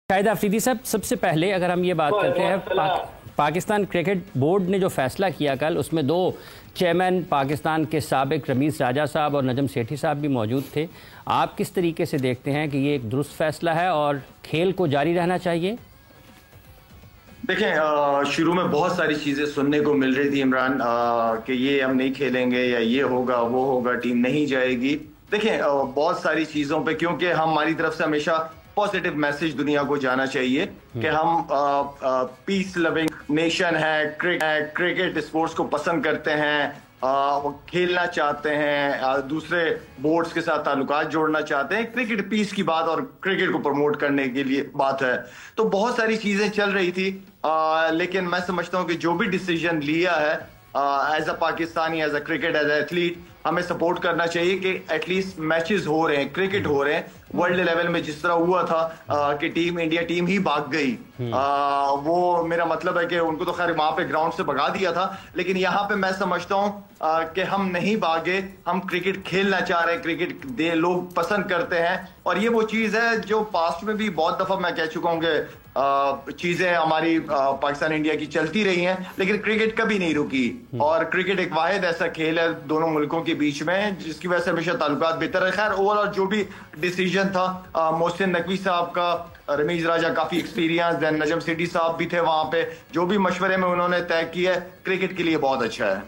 शाहिद अफरीदी साहब, सबसे पहले अगर हम ये बात करते हैं पाकिस्तान क्रिकेट बोर्ड ने जो फैसला किया कल, उसमें दो चेयरमैन पाकिस्तान के साबिक रमीज़ राजा साहब और नजम सेठी साहब भी मौजूद थे। आप किस तरीके से देखते हैं कि ये एक दुरुस्त फैसला है और खेल को जारी रहना चाहिए? देखें, शुरू में बहुत सारी चीज़ें सुनने को मिल रही थी इमरान, कि ये हम नहीं खेलेंगे या ये होगा वो होगा, टीम नहीं जाएगी। देखें, बहुत सारी चीज़ों पे क्योंकि हमारी तरफ से हमेशा पॉजिटिव मैसेज दुनिया को जाना चाहिए कि हम पीस लविंग नेशन है, क्रिकेट स्पोर्ट्स को पसंद करते हैं, खेलना चाहते हैं, दूसरे बोर्ड्स के साथ ताल्लुकात जोड़ना चाहते हैं। क्रिकेट पीस की बात और क्रिकेट को प्रमोट करने के लिए बात है। तो बहुत सारी चीजें चल रही थी, लेकिन मैं समझता हूं कि जो भी डिसीजन लिया है as a Pakistani, as a cricket, as a athlete, हमें सपोर्ट करना चाहिए कि एटलीस्ट मैचेस हो रहे हैं, क्रिकेट हो रहे हैं। वर्ल्ड लेवल में जिस तरह हुआ था कि इंडिया टीम ही भाग गई, वो मेरा मतलब है कि उनको तो खैर वहां पे ग्राउंड से भगा दिया था, लेकिन यहाँ पे मैं समझता हूँ कि हम नहीं भागे, हम क्रिकेट खेलना चाह रहे हैं, क्रिकेट लोग पसंद करते हैं। और ये वो चीज है जो पास्ट में भी बहुत दफा मैं कह चुका हूँ कि चीजें हमारी पाकिस्तान इंडिया की चलती रही हैं, लेकिन क्रिकेट कभी नहीं रुकी। और क्रिकेट एक वाहिद ऐसा खेल है दोनों मुल्कों के बीच में जिसकी वजह से हमेशा ताल्लुकात बेहतर है। खैर ओवरऑल जो भी डिसीजन था, मोहसिन नकवी साहब का, रमीज राजा काफी एक्सपीरियंस, देन नजम सेठी साहब भी थे वहां पे, जो भी मशवरे में उन्होंने तय किया है, क्रिकेट के लिए बहुत अच्छा है।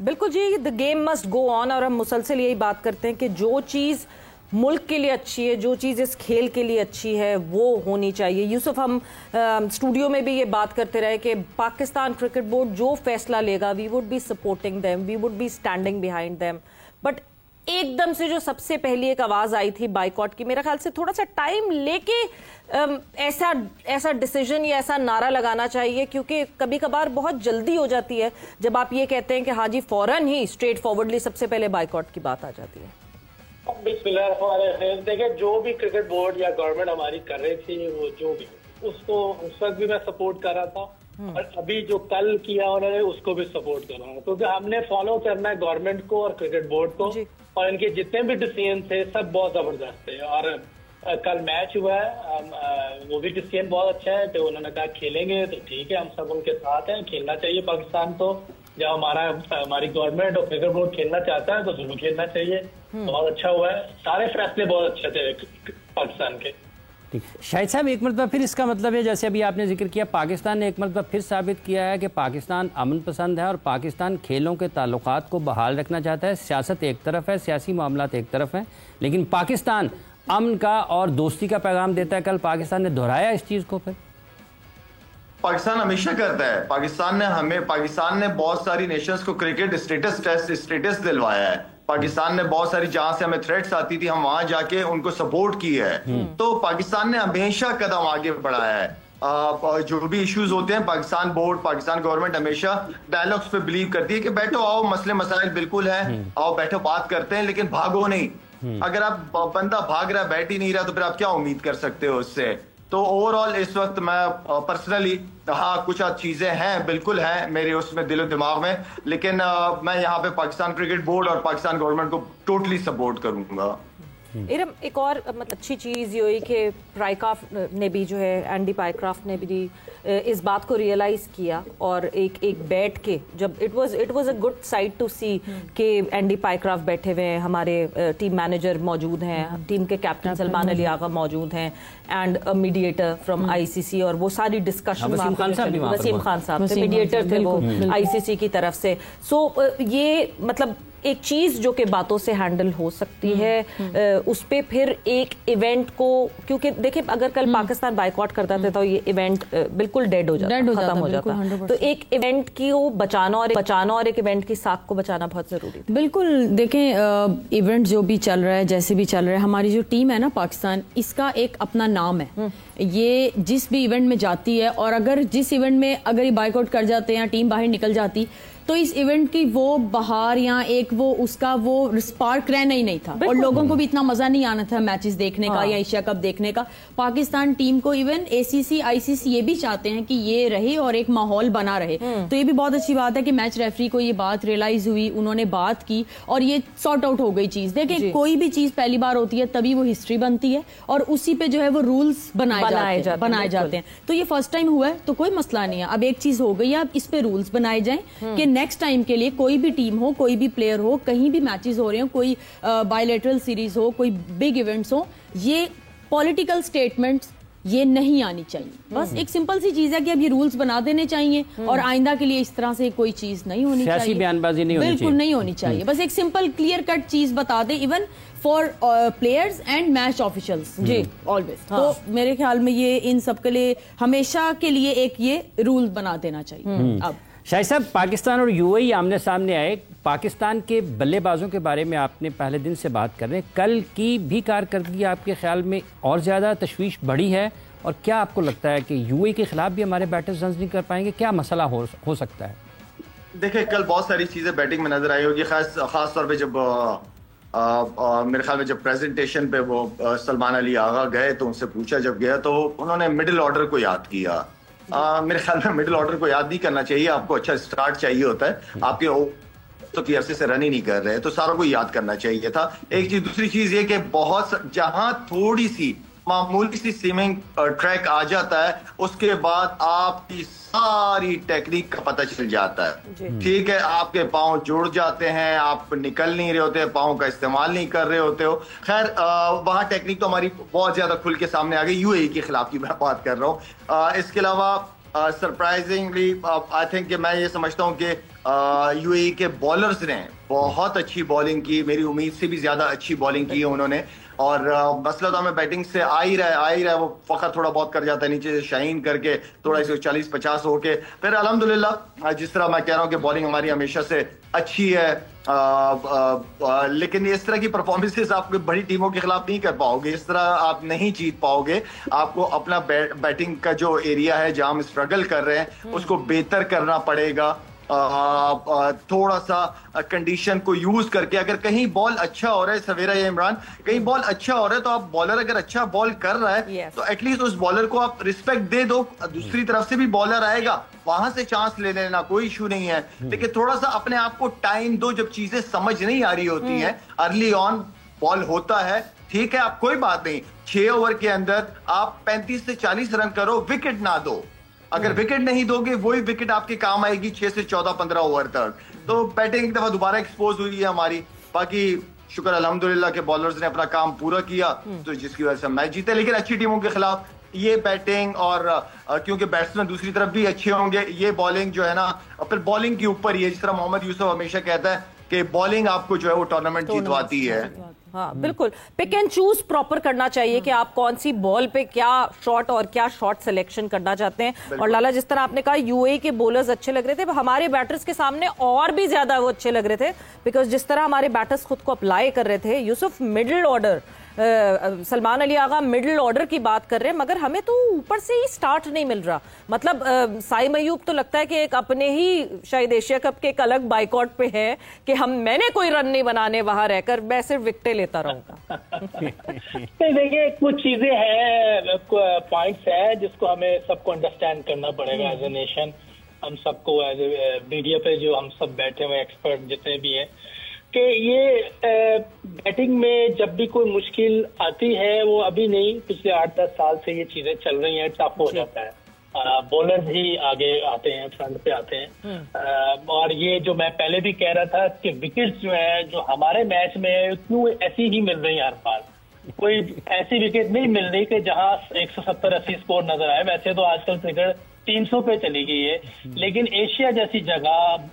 बिल्कुल जी, the game must go on. और हम मुसलसल यही बात करते हैं कि जो चीज़ मुल्क के लिए अच्छी है, जो चीज़ इस खेल के लिए अच्छी है, वो होनी चाहिए। यूसुफ, हम स्टूडियो में भी ये बात करते रहे कि पाकिस्तान क्रिकेट बोर्ड जो फैसला लेगा, we would be supporting them, we would be standing behind them. But एकदम से जो सबसे पहली एक आवाज़ आई थी बाइकॉट की, मेरा ख्याल से थोड़ा सा टाइम लेके ऐसा डिसीजन या ऐसा नारा लगाना चाहिए, क्योंकि कभी कभार बहुत जल्दी हो जाती है जब आप ये कहते हैं कि हाँ जी फौरन ही स्ट्रेट फॉरवर्डली सबसे पहले बाइकॉट की बात आ जाती है। बिस्मिल्लाह, देखिए जो भी क्रिकेट बोर्ड या गवर्नमेंट हमारी कर रही थी, वो जो भी, उसको उस वक्त भी मैं सपोर्ट कर रहा था और अभी जो कल किया उन्होंने उसको भी सपोर्ट कर रहा हूँ, क्योंकि हमने फॉलो करना है गवर्नमेंट को और क्रिकेट बोर्ड को, और इनके जितने भी डिसीजन थे सब बहुत जबरदस्त थे। और कल मैच हुआ है, वो भी डिसीजन बहुत अच्छा है। तो उन्होंने कहा खेलेंगे तो ठीक है, हम सब उनके साथ हैं, खेलना चाहिए पाकिस्तान को। जब हमारी गवर्नमेंट और क्रिकेट बोर्ड खेलना चाहता है तो जरूर खेलना चाहिए। बहुत अच्छा हुआ है, सारे फैसले बहुत अच्छे थे पाकिस्तान के। शाहिद साहब, एक मरतबा फिर इसका मतलब है, जैसे अभी आपने जिक्र किया, पाकिस्तान ने एक मरतबा फिर साबित किया है कि पाकिस्तान अमन पसंद है और पाकिस्तान खेलों के ताल्लुकात को बहाल रखना चाहता है। सियासत एक तरफ है, सियासी मामलात एक तरफ हैं, लेकिन पाकिस्तान अमन का और दोस्ती का पैगाम देता है। कल पाकिस्तान ने दोहराया इस चीज़ को। फिर पाकिस्तान हमेशा करता है, पाकिस्तान ने बहुत सारी नेशंस को क्रिकेट स्टेटस दिलवाया है। पाकिस्तान ने बहुत सारी, जहां से हमें थ्रेट्स आती थी, हम वहां जाके उनको सपोर्ट किया है। तो पाकिस्तान ने हमेशा कदम आगे बढ़ाया है। जो भी इश्यूज होते हैं, पाकिस्तान बोर्ड, पाकिस्तान गवर्नमेंट हमेशा डायलॉग्स पे बिलीव करती है कि बैठो, आओ, मसले मसाइल बिल्कुल है, आओ बैठो बात करते हैं, लेकिन भागो नहीं। अगर आप बंदा भाग रहा है, बैठ ही नहीं रहा, तो फिर आप क्या उम्मीद कर सकते हो उससे। तो ओवरऑल इस वक्त मैं पर्सनली, हाँ कुछ चीजें हैं, बिल्कुल हैं मेरे उसमें दिलो दिमाग में, लेकिन मैं यहाँ पे पाकिस्तान क्रिकेट बोर्ड और पाकिस्तान गवर्नमेंट को टोटली सपोर्ट करूंगा। इरम, एक और अच्छी चीज़ ये हुई कि पाइक्राफ्ट ने भी जो है, एंडी पाइक्राफ्ट ने भी इस बात को रियलाइज़ किया और एक बैठ के, जब it was a good sight to see कि एंडी पाइक्राफ्ट बैठे हुए हैं, हमारे टीम मैनेजर मौजूद हैं, टीम के कैप्टन सलमान अली आगा मौजूद हैं, and a mediator from ICC, और वो सारी डिस्कशन वसीम खान साहब थे, मीडिएटर थे वो आईसीसी की तरफ से। सो ये मतलब एक चीज जो कि बातों से हैंडल हो सकती है, उस पे फिर एक इवेंट को, क्योंकि देखिए अगर कल पाकिस्तान बाइकआउट करता था तो ये इवेंट बिल्कुल डेड हो जाता, खत्म हो जाता। तो एक इवेंट की वो बचाना और एक इवेंट की साख को बचाना बहुत जरूरी है। बिल्कुल, देखें इवेंट जो भी चल रहा है, जैसे भी चल रहा है, हमारी जो टीम है ना पाकिस्तान, इसका एक अपना नाम है। ये जिस भी इवेंट में जाती है, और अगर जिस इवेंट में अगर ये बाइकआउट कर जाते हैं या टीम बाहर निकल जाती, तो इस इवेंट की वो बहार या एक वो उसका वो स्पार्क रहना ही नहीं था, और लोगों को भी इतना मजा नहीं आना था मैचेस देखने का या एशिया कप देखने का। पाकिस्तान टीम को इवन ACC ICC ये भी चाहते हैं कि ये रहे और एक माहौल बना रहे। तो ये भी बहुत अच्छी बात है कि मैच रेफरी को ये बात रियलाइज हुई, उन्होंने बात की और ये सॉर्ट आउट हो गई चीज। देखिए कोई भी चीज पहली बार होती है तभी वो हिस्ट्री बनती है और उसी पे जो है वो रूल्स बनाए जाते हैं। तो ये फर्स्ट टाइम हुआ है तो कोई मसला नहीं है। अब एक चीज हो गई है, अब इस पे रूल्स बनाए जाएं कि नेक्स्ट टाइम के लिए कोई भी टीम हो, कोई भी प्लेयर हो, कहीं भी मैचेस हो रहे हो, कोई बायलैटरल सीरीज हो, कोई बिग इवेंट्स हो, ये पॉलिटिकल स्टेटमेंट्स ये नहीं आनी चाहिए। बस एक सिंपल सी चीज है कि अब ये रूल्स बना देने चाहिए और आइंदा के लिए इस तरह से कोई चीज नहीं होनी चाहिए, बयानबाजी नहीं होनी चाहिए, बिल्कुल नहीं होनी चाहिए। बस एक सिंपल क्लियर कट चीज बता दे, even for players and match officials जी ऑलवेज। तो मेरे ख्याल में ये इन सब के लिए हमेशा के लिए एक ये रूल बना देना चाहिए। अब शाहिद साहब, पाकिस्तान और UAE आमने सामने आए। पाकिस्तान के बल्लेबाजों के बारे में आपने पहले दिन से बात कर रहे हैं, कल की भी कारकर्दगी आपके ख्याल में और ज़्यादा तशवीश बढ़ी है? और क्या आपको लगता है कि UAE के खिलाफ भी हमारे बैटर्स रन नहीं कर पाएंगे? क्या मसला हो सकता है? देखिए कल बहुत सारी चीज़ें बैटिंग में नजर आई होगी, खास तौर पे जब मेरे ख्याल में जब प्रेजेंटेशन पे वो सलमान अली आगा गए तो उनसे पूछा जब गया तो उन्होंने मिडिल ऑर्डर को याद किया। मेरे ख्याल में मिडिल ऑर्डर को याद नहीं करना चाहिए, आपको अच्छा स्टार्ट चाहिए होता है। आपके तो अरसे से रन ही नहीं कर रहे, तो सारों को याद करना चाहिए था। एक चीज, दूसरी चीज ये कि बहुत जहां थोड़ी सी मामूली सी स्विमिंग ट्रैक आ जाता है उसके बाद आपकी सारी टेक्निक का पता चल जाता है। ठीक है, आपके पांव जुड़ जाते हैं, आप निकल नहीं रहे होते, पांव का इस्तेमाल नहीं कर रहे होते हो। खैर वहां टेक्निक तो हमारी बहुत ज्यादा खुल के सामने आ गई, UAE के खिलाफ की मैं बात कर रहा हूँ। इसके अलावा सरप्राइजिंगली आई थिंक मैं ये समझता हूँ कि UAE के बॉलर्स ने बहुत अच्छी बॉलिंग की, मेरी उम्मीद से भी ज्यादा अच्छी बॉलिंग की है उन्होंने। और मसला तो हमें बैटिंग से आ ही रहा है, वो फखर थोड़ा बहुत कर जाता है नीचे से शाइन करके, थोड़ा 140-50 होके। फिर अल्हम्दुलिल्लाह जिस तरह मैं कह रहा हूँ कि बॉलिंग हमारी हमेशा से अच्छी है, लेकिन इस तरह की परफॉर्मेंसेस आप बड़ी टीमों के खिलाफ नहीं कर पाओगे, इस तरह आप नहीं जीत पाओगे। आपको अपना बैटिंग का जो एरिया है जहां हम स्ट्रगल कर रहे हैं उसको बेहतर करना पड़ेगा। थोड़ा सा कंडीशन को यूज करके, अगर कहीं बॉल अच्छा हो रहा है, सवेरा या इमरान कहीं बॉल अच्छा हो रहा है तो आप बॉलर अगर अच्छा बॉल कर रहा है तो एटलीस्ट उस बॉलर को आप रिस्पेक्ट दे दो। दूसरी तरफ से भी बॉलर आएगा, वहां से चांस ले लेना, कोई इशू नहीं है, लेकिन थोड़ा सा अपने आप को टाइम दो। जब चीजें समझ नहीं आ रही होती हैं, अर्ली ऑन बॉल होता है, ठीक है, आप कोई बात नहीं, 6 ओवर के अंदर आप 35 से 40 रन करो, विकेट ना दो। अगर विकेट नहीं दोगे वही विकेट आपके काम आएगी 6 से 14-15 ओवर तक। तो बैटिंग एक दफा दोबारा एक्सपोज हुई है हमारी। बाकी शुक्र अल्हम्दुलिल्लाह के बॉलर्स ने अपना काम पूरा किया, तो जिसकी वजह से मैच जीते। लेकिन अच्छी टीमों के खिलाफ ये बैटिंग और क्योंकि बैट्समैन दूसरी तरफ भी अच्छे होंगे, ये बॉलिंग जो है ना, फिर बॉलिंग के ऊपर ये, जिस तरह मोहम्मद यूसुफ हमेशा कहता है कि बॉलिंग आपको जो है वो टूर्नामेंट जितवाती है। हाँ बिल्कुल, पिक एंड चूज प्रॉपर करना चाहिए कि आप कौन सी बॉल पे क्या शॉट और क्या शॉट सिलेक्शन करना चाहते हैं। और लाला, जिस तरह आपने कहा UAE के बॉलर्स अच्छे लग रहे थे, हमारे बैटर्स के सामने और भी ज्यादा वो अच्छे लग रहे थे, बिकॉज जिस तरह हमारे बैटर्स खुद को अप्लाई कर रहे थे। Yusuf middle order, Salman Ali Agha middle order की बात कर रहे हैं, मगर हमें तो ऊपर से ही स्टार्ट नहीं मिल रहा। मतलब साइम अयूब तो लगता है कि एक अपने ही शायद एशिया कप के एक अलग बाइकआउट पे है कि मैंने कोई रन नहीं बनाने, वहां रहकर मैं सिर्फ विकेटें लेता रहूंगा। देखिए कुछ चीजें हैं, पॉइंट्स है जिसको हमें सबको अंडरस्टैंड करना पड़ेगा एज ए नेशन। हम सबको एज ए मीडिया पे जो हम सब बैठे हुए एक्सपर्ट जितने भी हैं, कि ये बैटिंग में जब भी कोई मुश्किल आती है, वो अभी नहीं, पिछले 8-10 साल से ये चीजें चल रही हैं, टफ हो जाता है। बॉलर्स ही आगे आते हैं, फ्रंट पे आते हैं। और ये जो मैं पहले भी कह रहा था कि विकेट्स जो है जो हमारे मैच में क्यों ऐसी ही मिल रही है हर बार, कोई ऐसी विकेट नहीं मिल रही कि जहां 170-80 स्कोर नजर आए। वैसे तो आजकल क्रिकेट 300 पे चली गई है, लेकिन एशिया जैसी जगह,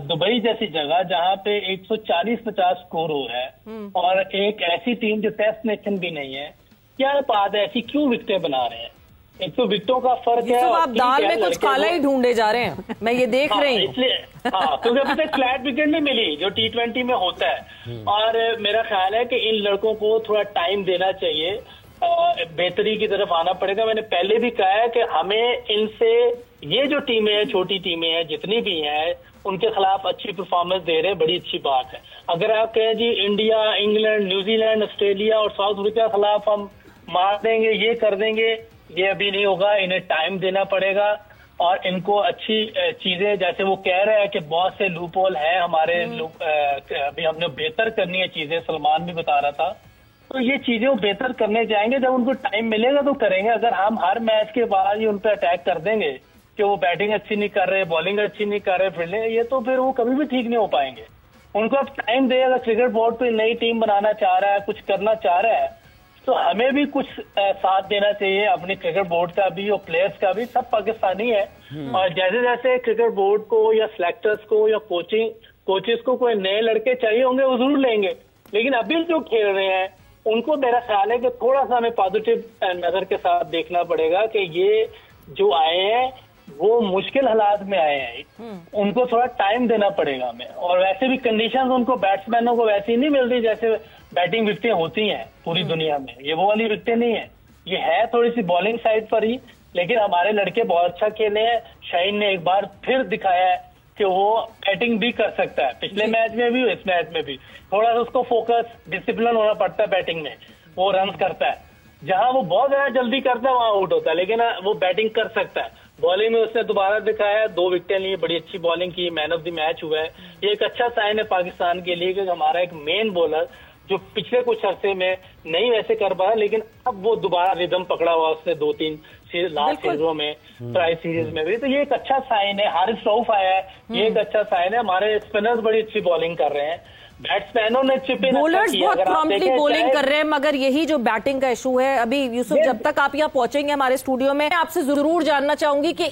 दुबई जैसी जगह जहां पे 140-50 स्कोर हो रहा है, और एक ऐसी टीम जो टेस्ट नेशन भी नहीं है, क्या बात है, ऐसी क्यों विकेटें बना रहे हैं? एक तो विकेटों का फर्क है। आप दाल में कुछ काला ही ढूंढे जा रहे हैं, मैं ये देख रही हूँ। इसलिए क्योंकि अभी तक फ्लैट विकेट नहीं मिली जो T20 में होता है। और मेरा ख्याल है कि इन लड़कों को थोड़ा टाइम देना चाहिए, बेहतरी की तरफ आना पड़ेगा। मैंने पहले भी कहा है कि हमें इनसे, ये जो टीमें हैं, छोटी टीमें हैं जितनी भी हैं, उनके खिलाफ अच्छी परफॉर्मेंस दे रहे हैं, बड़ी अच्छी बात है। अगर आप कहें जी इंडिया, इंग्लैंड, न्यूजीलैंड, ऑस्ट्रेलिया और साउथ अफ्रीका के खिलाफ हम मार देंगे, ये कर देंगे, ये अभी नहीं होगा। इन्हें टाइम देना पड़ेगा और इनको अच्छी चीजें, जैसे वो कह रहे हैं कि बहुत से लूप होल है हमारे अभी हमने बेहतर करनी है चीजें, सलमान भी बता रहा था, तो ये चीजें वो बेहतर करने जाएंगे। जब उनको टाइम मिलेगा तो करेंगे। अगर हम हर मैच के बाद ही उन पर अटैक कर देंगे कि वो बैटिंग अच्छी नहीं कर रहे, बॉलिंग अच्छी नहीं कर रहे, फील्डिंग, ये तो फिर वो कभी भी ठीक नहीं हो पाएंगे। उनको अब टाइम दे। अगर क्रिकेट बोर्ड कोई नई टीम बनाना चाह रहा है, कुछ करना चाह रहा है, तो हमें भी कुछ साथ देना चाहिए, अपने क्रिकेट बोर्ड का भी और प्लेयर्स का भी। सब पाकिस्तानी है और जैसे जैसे क्रिकेट बोर्ड को या सिलेक्टर्स को या कोचेस को कोई नए लड़के चाहिए होंगे, वो जरूर लेंगे। लेकिन अभी जो खेल रहे हैं उनको मेरा ख्याल है कि थोड़ा सा हमें पॉजिटिव नजर के साथ देखना पड़ेगा कि ये जो आए हैं वो मुश्किल हालात में आए हैं, उनको थोड़ा टाइम देना पड़ेगा हमें। और वैसे भी कंडीशंस उनको बैट्समैनों को वैसी नहीं मिल रही जैसे बैटिंग विकेटें होती हैं पूरी दुनिया में। ये वो वाली विकेटें नहीं है, ये है थोड़ी सी बॉलिंग साइड पर ही। लेकिन हमारे लड़के बहुत अच्छा खेले हैं। शाहीन ने एक बार फिर दिखाया है कि वो बैटिंग भी कर सकता है। पिछले मैच में भी, इस मैच में भी थोड़ा सा उसको फोकस, डिसिप्लिन होना पड़ता है बैटिंग में। वो रन करता है, जहां वो बहुत ज्यादा जल्दी करता है वहां आउट होता है, लेकिन वो बैटिंग कर सकता है। बॉलिंग में उसने दोबारा दिखाया, 2 विकेटें ली, बड़ी अच्छी बॉलिंग की, मैन ऑफ द मैच हुआ है। ये एक अच्छा साइन है पाकिस्तान के लिए कि हमारा एक मेन बॉलर जो पिछले कुछ अरसे में नहीं वैसे कर पाया, लेकिन अब वो दोबारा रिदम पकड़ा हुआ उसने 2-3 लास्ट सीरीजों में, ट्राई सीरीज में भी। तो ये एक अच्छा साइन है। हारिस रऊफ आया है, ये एक अच्छा साइन है। हमारे स्पिनर्स बड़ी अच्छी बॉलिंग कर रहे हैं, बैट्समैनों ने चिप इन, बॉलर्स बहुत प्रॉम्प्टली बॉलिंग कर रहे हैं। मगर यही जो बैटिंग का इशू है, अभी यूसुफ जब तक आप यहाँ पहुंचेंगे हमारे स्टूडियो में, आपसे जरूर जानना चाहूंगी कि